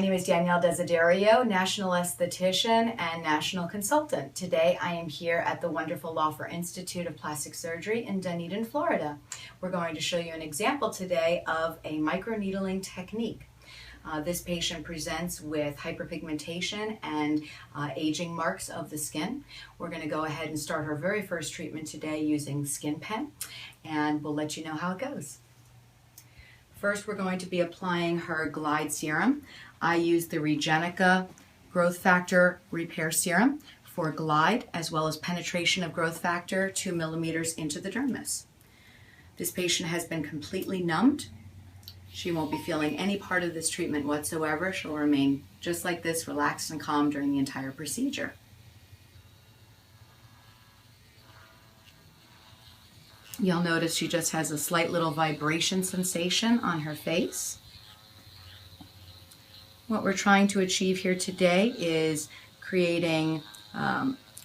name is Danielle Desiderio, National Esthetician and National Consultant. Today I am here at the wonderful Laufer Institute of Plastic Surgery in Dunedin, Florida. We're going to show you an example today of a microneedling technique. This patient presents with hyperpigmentation and aging marks of the skin. We're going to go ahead and start her very first treatment today using Skin Pen, and we'll let you know how it goes. First, we're going to be applying her Glide Serum. I use the Regenica Growth Factor Repair Serum for glide as well as penetration of growth factor 2 millimeters into the dermis. This patient has been completely numbed. She won't be feeling any part of this treatment whatsoever. She'll remain just like this, relaxed and calm during the entire procedure. You'll notice she just has a slight little vibration sensation on her face. What we're trying to achieve here today is creating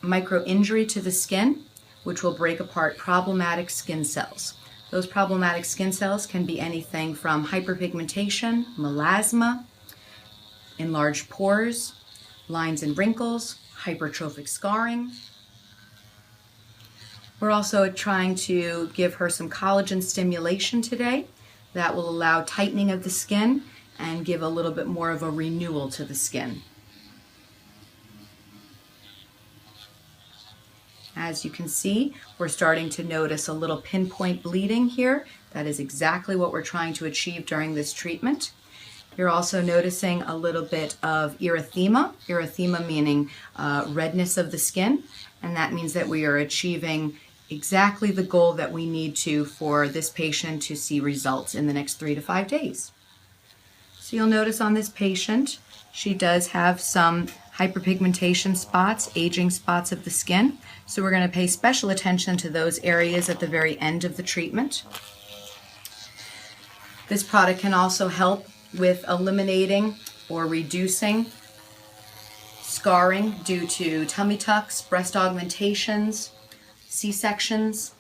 micro injury to the skin, which will break apart problematic skin cells. Those problematic skin cells can be anything from hyperpigmentation, melasma, enlarged pores, lines and wrinkles, hypertrophic scarring. We're also trying to give her some collagen stimulation today that will allow tightening of the skin and give a little bit more of a renewal to the skin. As you can see, we're starting to notice a little pinpoint bleeding here. That is exactly what we're trying to achieve during this treatment. You're also noticing a little bit of erythema meaning redness of the skin, and that means that we are achieving exactly the goal that we need to for this patient to see results in the next 3 to 5 days. So you'll notice on this patient, she does have some hyperpigmentation spots, aging spots of the skin. So we're going to pay special attention to those areas at the very end of the treatment. This product can also help with eliminating or reducing scarring due to tummy tucks, breast augmentations, C-sections.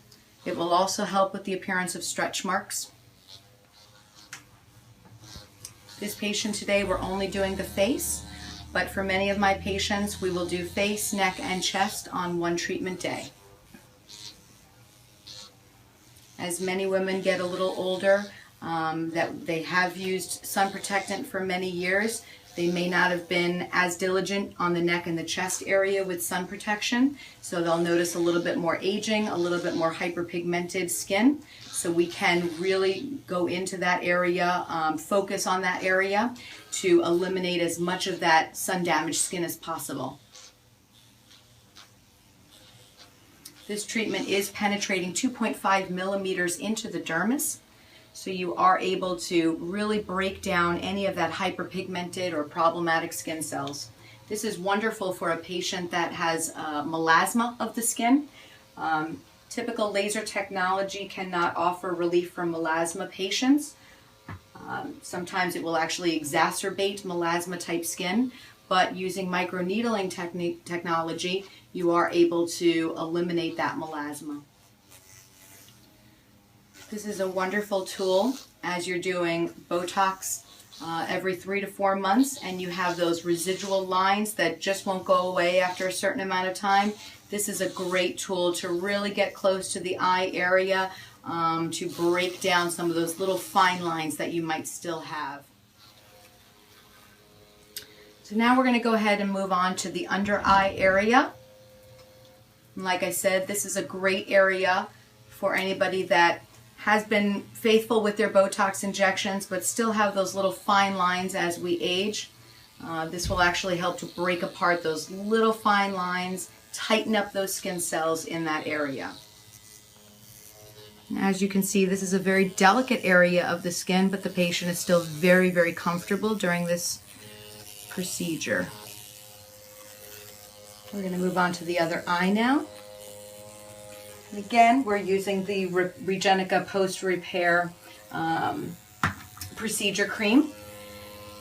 It will also help with the appearance of stretch marks. This patient today, we're only doing the face, but for many of my patients, we will do face, neck, and chest on one treatment day. As many women get a little older, that they have used sun protectant for many years, they may not have been as diligent on the neck and the chest area with sun protection, so they'll notice a little bit more aging, a little bit more hyperpigmented skin. So we can really go into that area, focus on that area to eliminate as much of that sun-damaged skin as possible. This treatment is penetrating 2.5 millimeters into the dermis. So you are able to really break down any of that hyperpigmented or problematic skin cells. This is wonderful for a patient that has melasma of the skin. Typical laser technology cannot offer relief for melasma patients. Sometimes it will actually exacerbate melasma type skin, but using microneedling technology, you are able to eliminate that melasma. This is a wonderful tool as you're doing Botox every 3 to 4 months and you have those residual lines that just won't go away after a certain amount of time. This is a great tool to really get close to the eye area to break down some of those little fine lines that you might still have. So now we're going to go ahead and move on to the under eye area. And like I said, this is a great area for anybody that has been faithful with their Botox injections but still have those little fine lines as we age. This will actually help to break apart those little fine lines, tighten up those skin cells in that area. As you can see, this is a very delicate area of the skin, but the patient is still very, very comfortable during this procedure. We're going to move on to the other eye now. And again, we're using the Regenica Post-Repair Procedure Cream.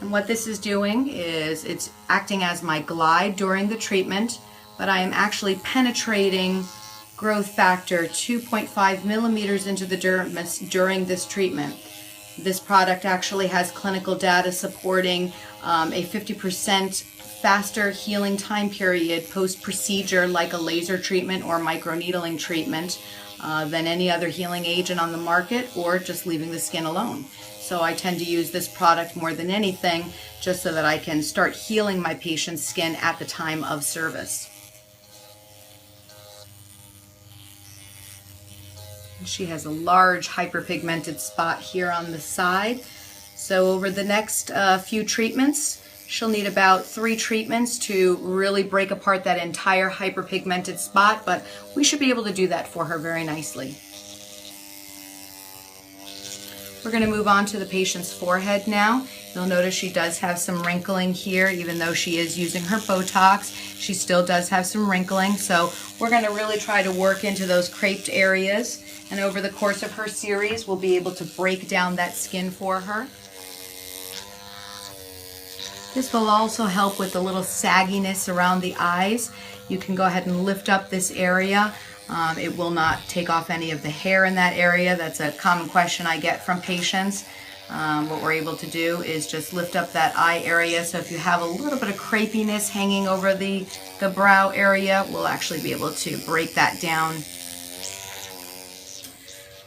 And what this is doing is it's acting as my glide during the treatment, but I am actually penetrating growth factor 2.5 millimeters into the dermis during this treatment. This product actually has clinical data supporting a 50% faster healing time period post-procedure, like a laser treatment or microneedling treatment, than any other healing agent on the market, or just leaving the skin alone. So I tend to use this product more than anything, just so that I can start healing my patient's skin at the time of service. She has a large hyperpigmented spot here on the side. So over the next few treatments, she'll need about 3 treatments to really break apart that entire hyperpigmented spot, but we should be able to do that for her very nicely. We're going to move on to the patient's forehead now. You'll notice she does have some wrinkling here. Even though she is using her Botox, she still does have some wrinkling. So we're going to really try to work into those creped areas. And over the course of her series, we'll be able to break down that skin for her. This will also help with the little sagginess around the eyes. You can go ahead and lift up this area. It will not take off any of the hair in that area. That's a common question I get from patients. What we're able to do is just lift up that eye area. So if you have a little bit of crepiness hanging over the brow area, we'll actually be able to break that down.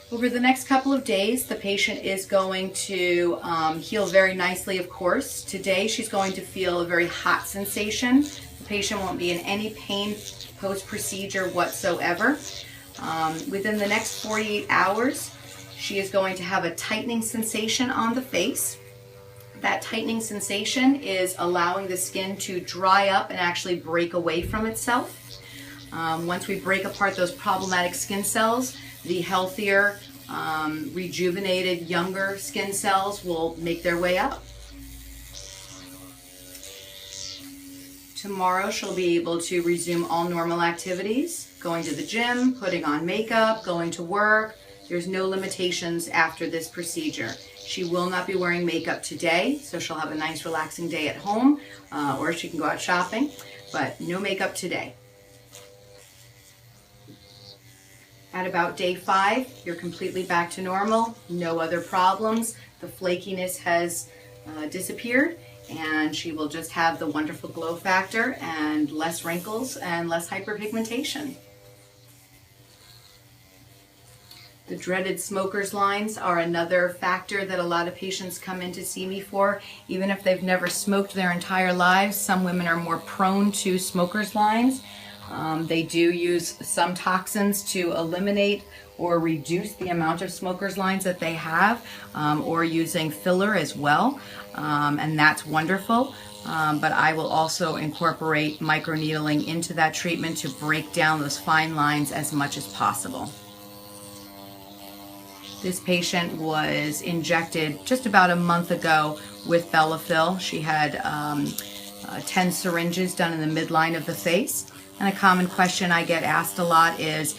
Over the next couple of days, the patient is going to heal very nicely, of course. Today, she's going to feel a very hot sensation. The patient won't be in any pain post-procedure whatsoever. Within the next 48 hours, she is going to have a tightening sensation on the face. That tightening sensation is allowing the skin to dry up and actually break away from itself. Once we break apart those problematic skin cells, the healthier, rejuvenated, younger skin cells will make their way up. Tomorrow she'll be able to resume all normal activities, going to the gym, putting on makeup, going to work. There's no limitations after this procedure. She will not be wearing makeup today, so she'll have a nice relaxing day at home, or she can go out shopping, but no makeup today. At about day 5, you're completely back to normal, no other problems. The flakiness has disappeared, and she will just have the wonderful glow factor and less wrinkles and less hyperpigmentation. The dreaded smoker's lines are another factor that a lot of patients come in to see me for. Even if they've never smoked their entire lives, some women are more prone to smoker's lines. They do use some toxins to eliminate or reduce the amount of smoker's lines that they have, or using filler as well, and that's wonderful. But I will also incorporate microneedling into that treatment to break down those fine lines as much as possible. This patient was injected just about a month ago with Belafil. She had 10 syringes done in the midline of the face. And a common question I get asked a lot is,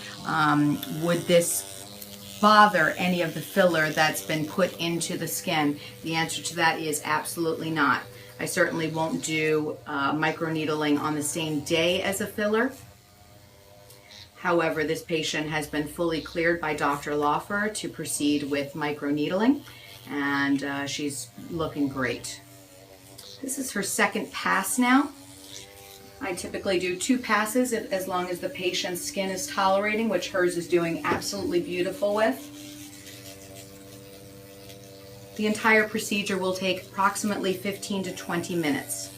would this bother any of the filler that's been put into the skin? The answer to that is absolutely not. I certainly won't do microneedling on the same day as a filler. However, this patient has been fully cleared by Dr. Laufer to proceed with microneedling, and she's looking great. This is her second pass now. I typically do 2 passes as long as the patient's skin is tolerating, which hers is doing absolutely beautiful with. The entire procedure will take approximately 15 to 20 minutes.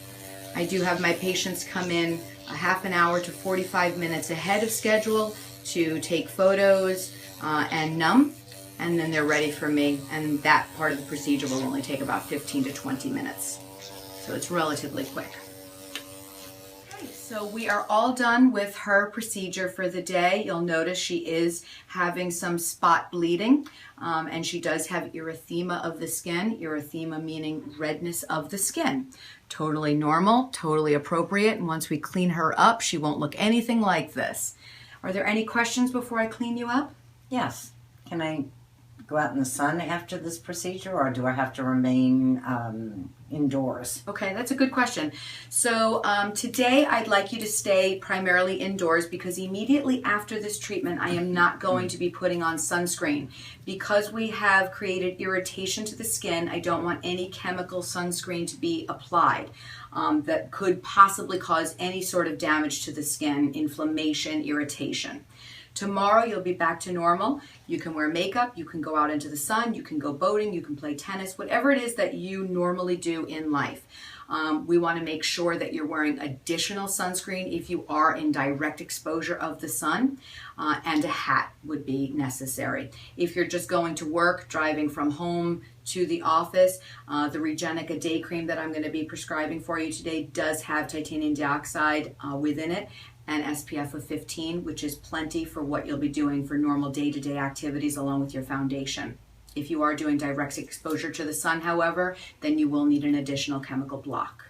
I do have my patients come in a half an hour to 45 minutes ahead of schedule to take photos and numb, and then they're ready for me, and that part of the procedure will only take about 15 to 20 minutes. So it's relatively quick. So we are all done with her procedure for the day. You'll notice she is having some spot bleeding, and she does have erythema of the skin. Erythema meaning redness of the skin. Totally normal, totally appropriate, and once we clean her up, she won't look anything like this. Are there any questions before I clean you up? Yes. Can I go out in the sun after this procedure, or do I have to remain indoors? Okay, that's a good question. So today I'd like you to stay primarily indoors because immediately after this treatment I am not going to be putting on sunscreen. Because we have created irritation to the skin, I don't want any chemical sunscreen to be applied that could possibly cause any sort of damage to the skin, inflammation, irritation. Tomorrow you'll be back to normal. You can wear makeup, you can go out into the sun, you can go boating, you can play tennis, whatever it is that you normally do in life. We want to make sure that you're wearing additional sunscreen if you are in direct exposure of the sun, and a hat would be necessary. If you're just going to work, driving from home to the office, the Regenica Day Cream that I'm going to be prescribing for you today does have titanium dioxide within it, and SPF of 15, which is plenty for what you'll be doing for normal day-to-day activities along with your foundation. If you are doing direct exposure to the sun, however, then you will need an additional chemical block.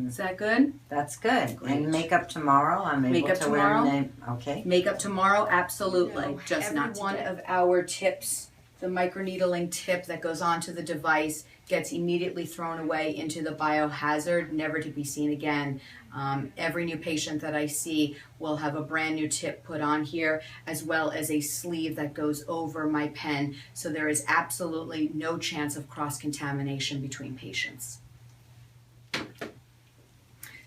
Is that good? That's good. Great. And makeup tomorrow, I'm able Makeup to tomorrow? wear okay. Makeup tomorrow, absolutely. No, Just not every one today. of our tips, the microneedling tip that goes onto the device, gets immediately thrown away into the biohazard, never to be seen again. Every new patient that I see will have a brand new tip put on here, as well as a sleeve that goes over my pen, so there is absolutely no chance of cross-contamination between patients.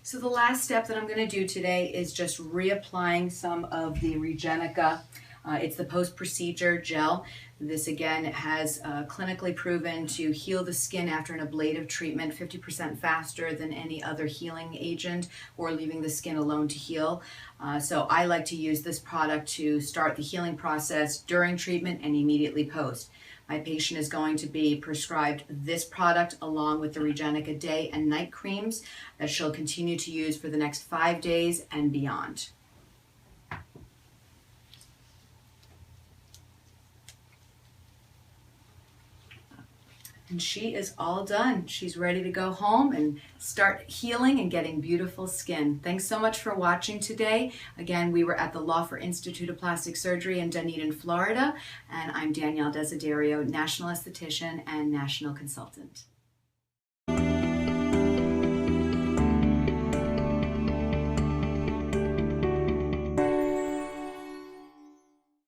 So the last step that I'm going to do today is just reapplying some of the Regenica. It's the post-procedure gel. This again has clinically proven to heal the skin after an ablative treatment 50% faster than any other healing agent or leaving the skin alone to heal. So I like to use this product to start the healing process during treatment and immediately post. My patient is going to be prescribed this product along with the Regenica Day and Night creams that she'll continue to use for the next 5 days and beyond. And she is all done. She's ready to go home and start healing and getting beautiful skin. Thanks so much for watching today. Again, we were at the Laufer Institute of Plastic Surgery in Dunedin, Florida, and I'm Danielle Desiderio, National Esthetician and National Consultant.